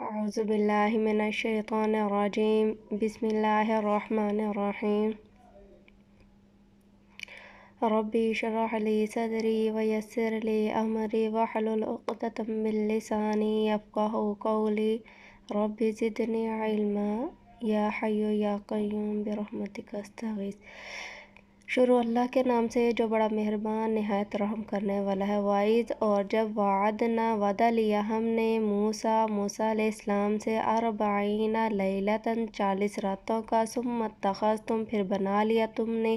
اعوذ باللہ من الشیطان الرجیم بسم اللہ الرحمن الرحیم ربی اشرح لی صدری ویسر لی امری واحلل عقدۃ من لسانی یفقہوا قولی رب زدنی علما یا حی یا قیوم برحمتک استغیث۔ شروع اللہ کے نام سے جو بڑا مہربان نہایت رحم کرنے والا ہے۔ وَإِذْ اور جب وعدنا وعدہ لیا ہم نے موسیٰ علیہ السلام سے 40 لیلۃ 40 راتوں کا، ثم اتخذتم پھر بنا لیا تم نے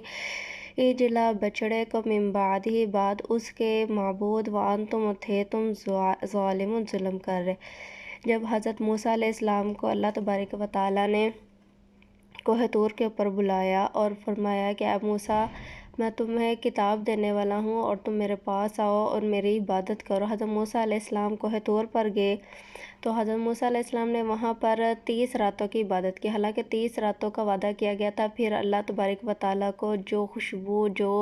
عجلا بچڑے کو، من بعدہ بعد اس کے، معبود، وانتم تھے تم ظالمون ظلم کر رہے۔ جب حضرت موسیٰ علیہ السلام کو اللہ تبارک و تعالیٰ نے کوہ طور کے اوپر بلایا اور فرمایا کہ اے موسیٰ، میں تمہیں کتاب دینے والا ہوں اور تم میرے پاس آؤ اور میری عبادت کرو۔ حضرت موسیٰ علیہ السلام کوہ طور پر گئے تو حضرت موسیٰ علیہ السلام نے وہاں پر 30 راتوں کی عبادت کی، حالانکہ 30 راتوں کا وعدہ کیا گیا تھا۔ پھر اللہ تبارک و تعالیٰ کو جو خوشبو، جو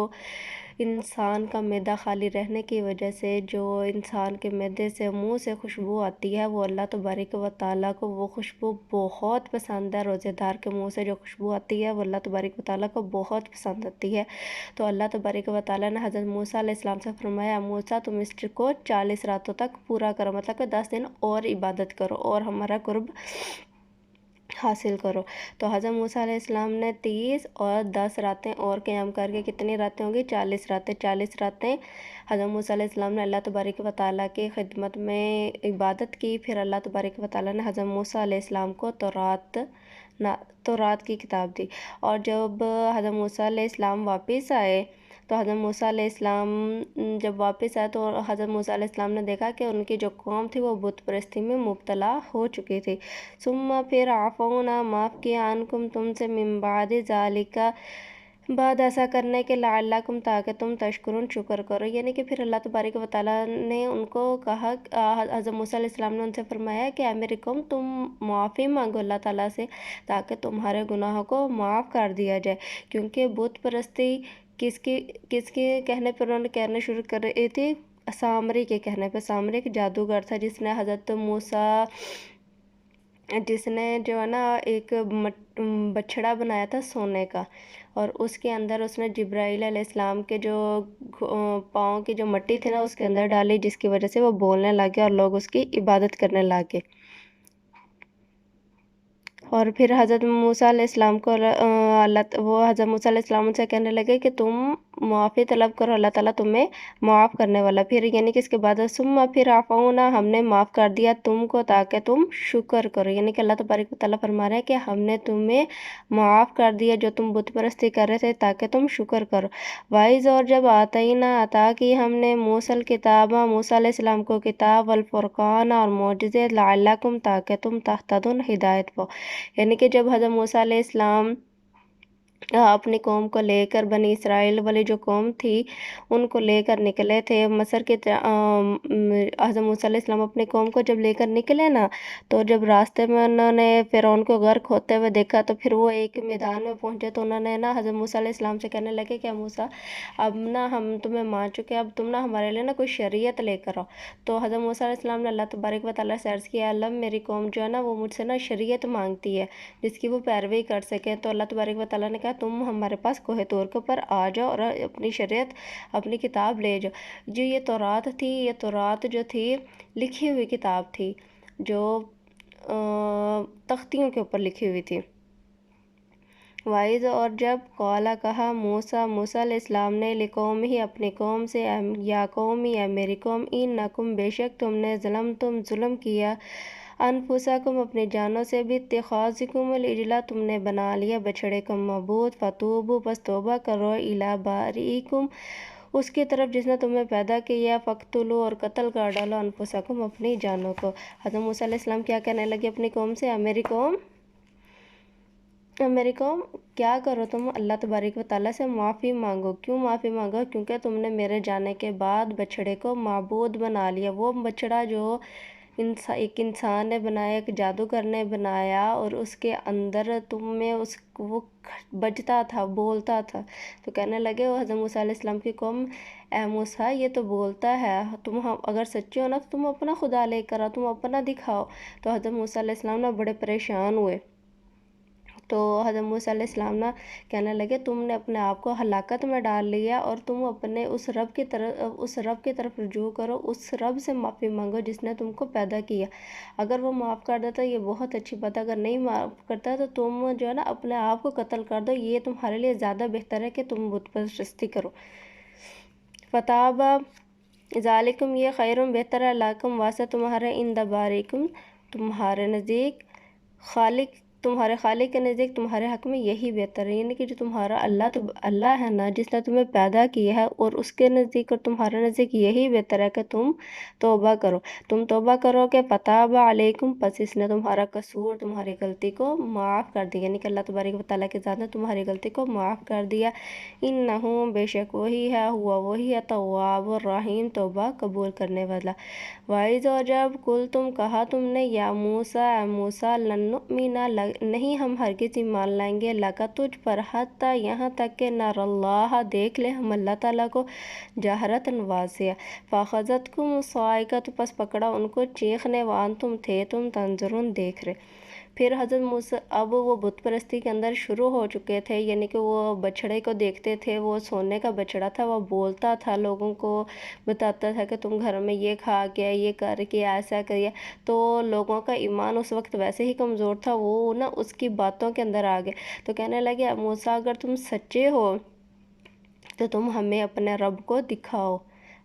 انسان کا معدہ خالی رہنے کی وجہ سے جو انسان کے معدے سے، منہ سے خوشبو آتی ہے، وہ اللہ تبارک و تعالیٰ کو وہ خوشبو بہت پسند ہے۔ روزے دار کے منہ سے جو خوشبو آتی ہے وہ اللہ تبارک و تعالیٰ کو بہت پسند آتی ہے۔ تو اللہ تبارک و تعالیٰ نے حضرت موسیٰ علیہ السلام سے فرمایا، موسیٰ تم اس کو 40 راتوں تک پورا کرو، مطلب کہ 10 دن اور عبادت کرو اور ہمارا قرب حاصل کرو۔ تو حضرت موسیٰ علیہ السلام نے 30 اور 10 راتیں اور قیام کر کے کتنی راتیں ہوں گی؟ 40 راتیں۔ 40 راتیں حضرت موسیٰ علیہ السلام نے اللہ تبارک و تعالیٰ کی خدمت میں عبادت کی۔ پھر اللہ تبارک و تعالیٰ نے حضرت موسیٰ علیہ السلام کو تورات کی کتاب دی۔ اور جب حضرت موسیٰ علیہ السلام واپس آئے تو حضرت موسیٰ علیہ السلام جب واپس آئے تو حضرت موسیٰ علیہ السلام نے دیکھا کہ ان کی جو قوم تھی وہ بت پرستی میں مبتلا ہو چکی تھی۔ ثم پھر عفونا معاف کیا، عنکم تم سے، من بعد ذالک بعد ایسا کرنے کے، لعلکم تاکہ تم تشکرون شکر کرو۔ یعنی کہ پھر اللہ تبارک و تعالیٰ نے ان کو کہا، حضرت موسیٰ علیہ السلام نے ان سے فرمایا کہ اے میری قوم، تم معافی مانگو اللہ تعالیٰ سے تاکہ تمہارے گناہوں کو معاف کر دیا جائے، کیونکہ بت پرستی کس کے کہنے پر انہوں نے کہنا شروع کر رہی تھی؟ سامری کے کہنے پہ۔ سامری ایک جادوگر تھا جس نے حضرت موسیٰ، جس نے جو ہے نا ایک بچڑا بنایا تھا سونے کا، اور اس کے اندر اس نے جبرائیل علیہ السلام کے جو پاؤں کی جو مٹی تھی نا اس کے اندر ڈالی، جس کی وجہ سے وہ بولنے لگے اور لوگ اس کی عبادت کرنے لگے۔ اور پھر حضرت موسیٰ علیہ السلام کو حضرت موسیٰ علیہ السلام سے کہنے لگے کہ تم معافی طلب کرو، اللہ تعالیٰ تمہیں معاف کرنے والا۔ پھر یعنی کہ اس کے بعد ثم پھر عفونا ہم نے معاف کر دیا تم کو تاکہ تم شکر کرو، یعنی کہ اللہ تبارک و تعالیٰ فرما رہے ہیں کہ ہم نے تمہیں معاف کر دیا جو تم بت پرستی کر رہے تھے تاکہ تم شکر کرو۔ وائز اور جب آتینا عطا کی ہم نے موسیٰ الکتاب موسیٰ علیہ السلام کو کتاب، والفرقان اور معجزے، لعلکم تاکہ تم تہتدون ہدایت پاؤ۔ یعنی کہ جب حضرت موسیٰ علیہ السلام اپنی قوم کو لے کر، بنی اسرائیل والی جو قوم تھی ان کو لے کر نکلے تھے مصر کی، حضرت موسیٰ علیہ السلام اپنی قوم کو جب لے کر نکلے نا، تو جب راستے میں انہوں نے فرعون کو غرق ہوتے ہوئے دیکھا تو پھر وہ ایک میدان میں پہنچے تو انہوں نے نا حضرت موسیٰ علیہ السلام سے کہنے لگے کہ موسیٰ، اب نا ہم تمہیں مان چکے، اب تم نا ہمارے لیے نا کوئی شریعت لے کر آؤ۔ تو حضرت موسیٰ علیہ السلام نے اللہ تبارک و تعالیٰ سے عرض کیا، اللہ میری قوم جو ہے نا وہ مجھ سے نا شریعت مانگتی ہے جس کی وہ پیروی کر سکے۔ تو اللہ تبارک و تعالیٰ نے کہا تم ہمارے پاس کوہ طور کے اوپر آ جاؤ اور اپنی شریعت، اپنی کتاب لے جاؤ۔ جو یہ تورات تھی، یہ تورات جو تھی لکھی ہوئی کتاب تھی جو تختیوں کے اوپر لکھی ہوئی تھی۔ وائز اور جب قالا کہا موسیٰ علیہ السلام نے، لقوم ہی اپنی قوم سے، یا قومی اے میری قوم، انکم بے شک تم نے، ظلم کیا، انفسکم اپنی جانوں سے، باتخاذکم العجل تم نے بنا لیا بچڑے کو معبود، فتوبوا بس توبہ کرو، الی باریکم اس کی طرف جس نے تمہیں پیدا کیا، فقتلوا اور قتل کر ڈالو، انفسکم اپنی جانوں کو۔ حضرت موسیٰ علیہ السلام کیا کہنے لگے اپنی قوم سے؟ میری قوم کیا کرو تم؟ اللہ تبارک و تعالیٰ سے معافی مانگو۔ کیوں معافی مانگو؟ کیونکہ تم نے میرے جانے کے بعد بچڑے کو معبود بنا لیا۔ وہ بچڑا جو ایک انسان نے بنایا، ایک جادوگر نے بنایا، اور اس کے اندر وہ بجتا تھا، بولتا تھا۔ تو کہنے لگے وہ حضرت موسیٰ علیہ السلام کی قوم، اے موسیٰ یہ تو بولتا ہے، تم اگر سچے ہو نا تو تم اپنا خدا لے کر آؤ، تم اپنا دکھاؤ۔ تو حضرت موسیٰ علیہ السلام نا بڑے پریشان ہوئے، تو حضرت موسیٰ علیہ السلام نا کہنے لگے تم نے اپنے آپ کو ہلاکت میں ڈال لیا، اور تم اپنے اس رب کی طرف رجوع کرو، اس رب سے معافی مانگو جس نے تم کو پیدا کیا۔ اگر وہ معاف کر دیتا یہ بہت اچھی بات ہے، اگر نہیں معاف کرتا تو تم جو ہے نا اپنے آپ کو قتل کر دو، یہ تمہارے لیے زیادہ بہتر ہے کہ تم بت پرستی کرو۔ فتاب ذالکم یہ خیرم بہتر ہے، لاکم واسطہ تمہارے عند باریکم تمہارے نزدیک تمہارے خالق کے نزدیک تمہارے حق میں یہی بہتر ہے، یعنی کہ جو تمہارا اللہ ہے نا جس نے تمہیں پیدا کیا ہے، اور اس کے نزدیک اور تمہارے نزدیک یہی بہتر ہے کہ تم توبہ کرو، تم توبہ کرو کہ فتاب علیکم، پس اس نے تمہارا قصور تمہاری غلطی کو معاف کر دیا، یعنی کہ اللہ تبارک و تعالیٰ کے ذات نے تمہاری غلطی کو معاف کر دیا۔ انہو بے شک وہی ہے، وہی ہے تواب الرحیم توبہ قبول کرنے والا۔ وَإِذْ اور جب کل تم کہا تم نے یا موسیٰ اے موسیٰ لن نؤمن نہیں ہم ہرگز ایمان لائیں گے لکا تجھ پر حتیٰ یہاں تک کہ نر اللہ دیکھ لے ہم اللہ تعالیٰ کو جہرتاً واضح۔ فَأَخَذَتْكُمُ الصَّاعِقَةُ پس پکڑا ان کو چیخنے، وَأَنْتُمْ تھے تم تنظرون دیکھ رہے۔ پھر حضرت موسیٰ اب وہ بت پرستی کے اندر شروع ہو چکے تھے، یعنی کہ وہ بچھڑے کو دیکھتے تھے، وہ سونے کا بچھڑا تھا، وہ بولتا تھا، لوگوں کو بتاتا تھا کہ تم گھر میں یہ کھا کے یہ کر کے ایسا کریے، تو لوگوں کا ایمان اس وقت ویسے ہی کمزور تھا، وہ نا اس کی باتوں کے اندر آ گئے، تو کہنے لگے موسیٰ اگر تم سچے ہو تو تم ہمیں اپنے رب کو دکھاؤ،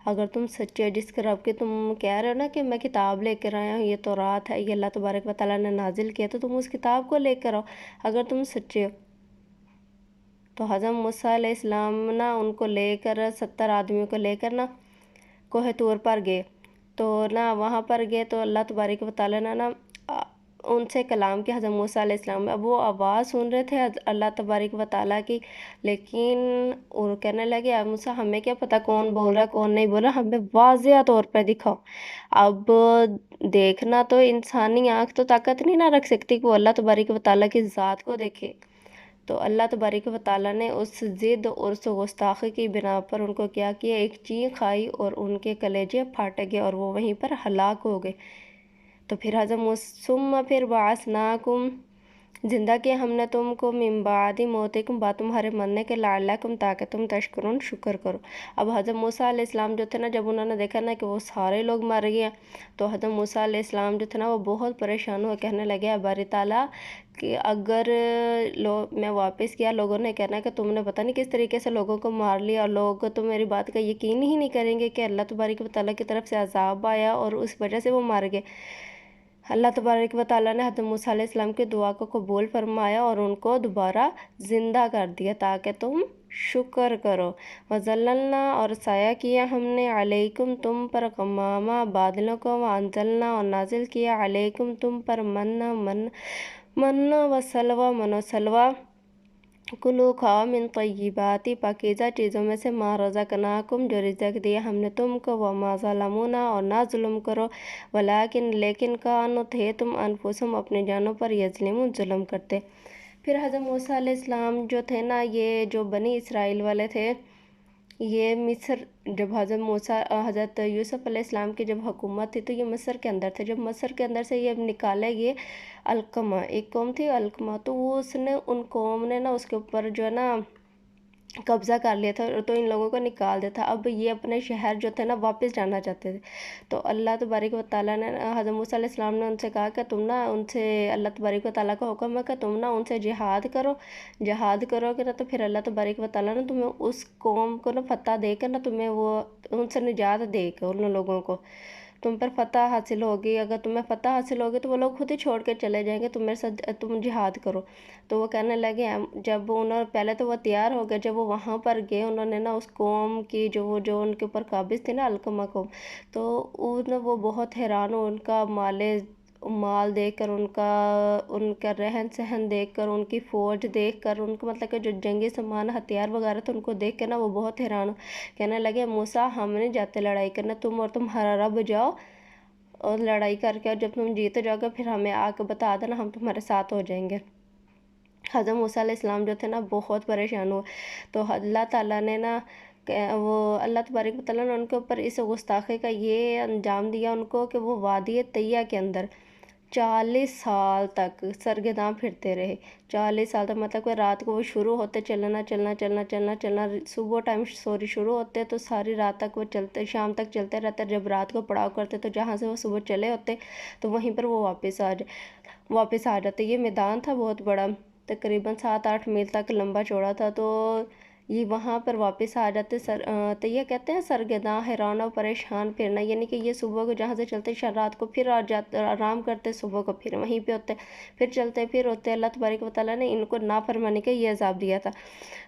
اگر تم سچے ہو جس کے رب کے تم کہہ رہے ہو نا کہ میں کتاب لے کر آیا ہوں، یہ تورات ہے، یہ اللہ تبارک و تعالیٰ نے نازل کیا، تو تم اس کتاب کو لے کر آؤ اگر تم سچے ہو۔ تو حضرت موسیٰ علیہ السلام نا ان کو لے کر 70 آدمیوں کو لے کر نا کوہ طور پر گئے، تو نا وہاں پر گئے تو اللہ تبارک و تعالیٰ نے نا ان سے کلام کیا حضرت موسیٰ علیہ السلام، اب وہ آواز سن رہے تھے اللہ تبارک و تعالیٰ کی، لیکن وہ کہنے لگے اے موسیٰ ہمیں کیا پتہ کون بول رہا ہے کون نہیں بول رہا، ہمیں واضح طور پہ دکھاؤ۔ اب دیکھنا تو انسانی آنکھ تو طاقت نہیں نہ رکھ سکتی کہ وہ اللہ تبارک و تعالیٰ کی ذات کو دیکھے، تو اللہ تبارک و تعالیٰ نے اس ضد اور اس گستاخی کی بنا پر ان کو کیا کیا، ایک چینخ آئی اور ان کے کلیجے پھٹ گئے اور وہ وہیں پر ہلاک ہو گئے۔ تو پھر ثم پھر بعثناکم زندہ کیا ہم نے تم کو من بعد موتکم بعد تمہارے مرنے کے لعلکم تاکہ تم تشکرون شکر کرو۔ اب حضرت موسیٰ علیہ السلام جو تھے نا جب انہوں نے دیکھا نا کہ وہ سارے لوگ مر گئے، تو حضرت موسیٰ علیہ السلام جو تھے نا وہ بہت پریشان ہوئے، کہنے لگے باری تعالیٰ کہ اگر میں واپس کیا لوگوں نے کہنا کہ تم نے پتہ نہیں کس طریقے سے لوگوں کو مار لیا، اور لوگ تو میری بات کا یقین ہی نہیں کریں گے کہ اللہ تبارک و تعالیٰ کی طرف سے عذاب آیا اور اس وجہ سے وہ مار گئے۔ اللہ تبارک و تعالیٰ نے حضرت موسیٰ علیہ السلام کی دعا کو قبول فرمایا اور ان کو دوبارہ زندہ کر دیا تاکہ تم شکر کرو۔ وَظَلَّلْنَا اور سایہ کیا ہم نے علیکم تم پر غمامہ بادلوں کو، وَأَنزَلْنَا اور نازل کیا علیکم تم پر من و سلوہ کلو کھاؤ من طیباتی پاکیزہ چیزوں میں سے ما رزقناکم جو رزق دیا ہم نے تم کو، وما ظلمونا اور نہ ظلم کرو، لیکن کانوا تھے تم انفسہم اپنی جانوں پر یظلمون ظلم کرتے۔ پھر حضرت موسیٰ علیہ السلام جو تھے نا یہ جو بنی اسرائیل والے تھے، یہ مصر جب حضرت یوسف علیہ السلام کی جب حکومت تھی تو یہ مصر کے اندر تھے، جب مصر کے اندر سے یہ نکالے گئے علقمہ ایک قوم تھی علقمہ، تو وہ ان قوم نے نا اس کے اوپر جو ہے نا قبضہ کر لیا تھا، تو ان لوگوں کو نکال دیا تھا، اب یہ اپنے شہر جو تھے نا واپس جانا چاہتے تھے، تو اللہ تبارک و تعالیٰ نے حضرت موسیٰ علیہ السلام نے ان سے کہا کہ تم نا ان سے اللہ تبارک و تعالیٰ کا حکم ہے کہ تم نا ان سے جہاد کرو گے نا تو پھر اللہ تبارک و تعالیٰ نے تمہیں اس قوم کو نا فتح دے کر نا تمہیں وہ ان سے نجات دے کر ان لوگوں کو تم پر فتح حاصل ہوگی، اگر تمہیں فتح حاصل ہوگی تو وہ لوگ خود ہی چھوڑ کے چلے جائیں گے، تم جہاد کرو۔ تو وہ کہنے لگے جب پہلے تو وہ تیار ہو گئے، جب وہ وہاں پر گئے انہوں نے نا اس قوم کی جو ان کے اوپر قابض تھی نا علقمہ قوم، تو وہ بہت حیران ہو، ان کا مال دیکھ کر، ان کا رہن سہن دیکھ کر، ان کی فوج دیکھ کر، ان کو مطلب کہ جو جنگی سامان ہتھیار وغیرہ تھے ان کو دیکھ کے نا وہ بہت حیران ہو، کہنے لگے موسیٰ ہم نہیں جاتے لڑائی کرنا، تم اور تمہارا رب جاؤ اور لڑائی کر کے، اور جب تم جیت جاؤ گے پھر ہمیں آ کے بتا دینا، ہم تمہارے ساتھ ہو جائیں گے۔ حضرت موسیٰ علیہ السلام جو تھے نا بہت پریشان ہوئے، تو اللہ تعالیٰ نے نا وہ اللہ تبارک و تعالیٰ نے ان کے اوپر اس گستاخی کا یہ انجام دیا ان کو کہ وہ وادی طیہ کے اندر 40 سال تک سرگرداں پھرتے رہے۔ 40 سال تک مطلب کہ رات کو وہ شروع ہوتے چلنا، صبح ٹائم شروع ہوتے تو ساری رات تک وہ چلتے، شام تک چلتے رہتے۔ جب رات کو پڑاؤ کرتے تو جہاں سے وہ صبح چلے ہوتے تو وہیں پر وہ واپس آ جاتے۔ یہ میدان تھا بہت بڑا، تقریباً 7-8 میل تک لمبا چوڑا تھا، تو یہ وہاں پر واپس آ جاتے۔ تو یہ کہتے ہیں سرگرداں، حیران و پریشان پھرنا، یعنی کہ یہ صبح کو جہاں سے چلتے رات کو پھر آ جاتے، آرام کرتے، صبح کو پھر وہیں پہ ہوتے، پھر چلتے پھر ہوتے۔ اللہ تبارک و تعالیٰ نے ان کو نافرمانی کا یہ عذاب دیا تھا۔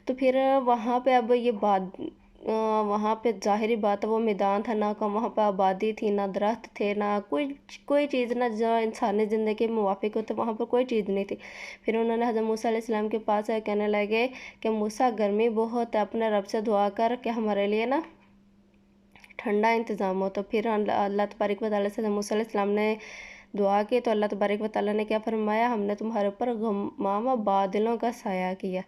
تو پھر وہاں پہ اب یہ بات، وہاں پہ ظاہری بات وہ میدان تھا، نہ وہاں پہ آبادی تھی، نہ درخت تھے، نہ کوئی چیز، نہ جو انسانی زندگی کے موافق ہوتے، وہاں پر کوئی چیز نہیں تھی۔ پھر انہوں نے حضرت موسیٰ علیہ السلام کے پاس آئے، کہنے لگے کہ موسیٰ گرمی بہت ہے، اپنے رب سے دعا کر کہ ہمارے لیے نا ٹھنڈا انتظام ہو۔ تو پھر اللہ تبارک و تعالیٰ سے موسیٰ علیہ السلام نے دعا کی تو اللہ تبارک و تعالیٰ نے کیا فرمایا، ہم نے تمہارے اوپر غمام بادلوں کا سایہ کیا،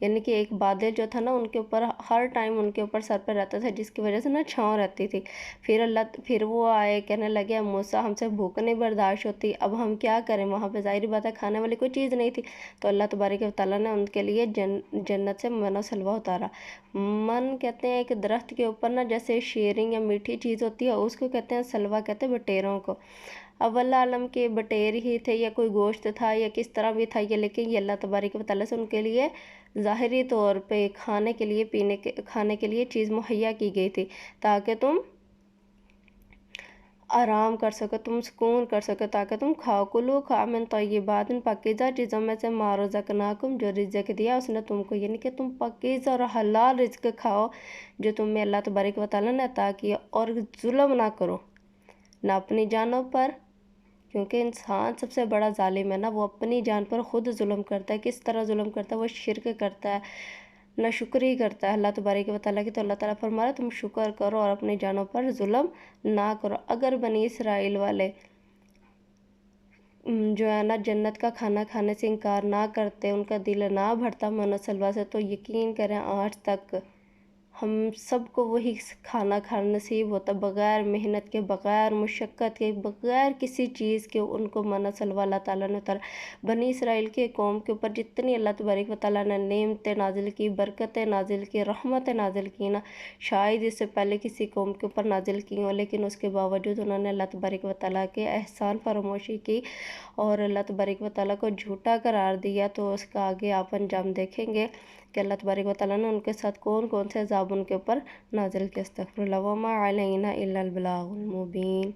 یعنی کہ ایک بادل جو تھا نا ان کے اوپر ہر ٹائم ان کے اوپر سر پہ رہتا تھا، جس کی وجہ سے نا چھاؤں رہتی تھی۔ پھر وہ آئے، کہنے لگے موسیٰ ہم سے بھوک نہیں برداشت ہوتی، اب ہم کیا کریں، وہاں پہ ظاہری بات ہے کھانے والی کوئی چیز نہیں تھی۔ تو اللہ تبارک و تعالیٰ نے ان کے لیے جنت سے من و سلوہ اتارا۔ من کہتے ہیں ایک درخت کے اوپر نا جیسے شیریں یا میٹھی چیز ہوتی ہے، اس کو کہتے ہیں سلوہ، کہتے ہیں بٹیروں کو۔ اب اللہ عالم کے بٹیر ہی تھے یا کوئی گوشت تھا یا کس طرح بھی تھا یہ، لیکن یہ اللہ تبارک و تعالیٰ سے ان کے لیے ظاہری طور پہ کھانے کے لیے چیز مہیا کی گئی تھی، تاکہ تم آرام کر سکو، تم سکون کر سکو، تاکہ تم کھاؤ، کلو کھاؤ من طیبات، پاکیزہ چیزوں میں سے ما رزقناکم، جو رزق دیا اس نے تم کو، یعنی کہ تم پاکیزہ اور حلال رزق کھاؤ جو تمہیں اللہ تبارک و تعالیٰ نے عطا کیا، اور ظلم نہ کرو، نہ اپنی جانوں پر، کیونکہ انسان سب سے بڑا ظالم ہے نا، وہ اپنی جان پر خود ظلم کرتا ہے۔ کس طرح ظلم کرتا ہے، وہ شرک کرتا ہے، نہ شکری کرتا ہے اللہ تبارک و تعالیٰ کی۔ تو اللہ تعالیٰ فرما رہا ہے تم شکر کرو اور اپنی جانوں پر ظلم نہ کرو۔ اگر بنی اسرائیل والے جو ہے نا جنت کا کھانا کھانے سے انکار نہ کرتے، ان کا دل نہ بھرتا من و سلوہ سے، تو یقین کریں آج تک ہم سب کو وہی کھانا کھانا نصیب ہوتا، بغیر محنت کے، بغیر مشقت کے، بغیر کسی چیز کے ان کو من و سلوہ اللہ تعالیٰ نے اتارا۔ بنی اسرائیل کے قوم کے اوپر جتنی اللہ تبارک و تعالیٰ نے نعمتیں نازل کی، برکتیں نازل کی، رحمتیں نازل کی نا، شاید اس سے پہلے کسی قوم کے اوپر نازل کی ہوں، لیکن اس کے باوجود انہوں نے اللہ تبارک و تعالیٰ کے احسان فراموشی کی اور اللہ تبارک و تعالیٰ کو جھوٹا قرار دیا۔ تو اس کا آگے آپ انجام دیکھیں گے کہ اللہ تبارک و تعالیٰ نے ان کے ساتھ کون سے عذاب ان کے اوپر نازل کیا۔ استغفر اللہ، وما علینا الا البلاغ المبین۔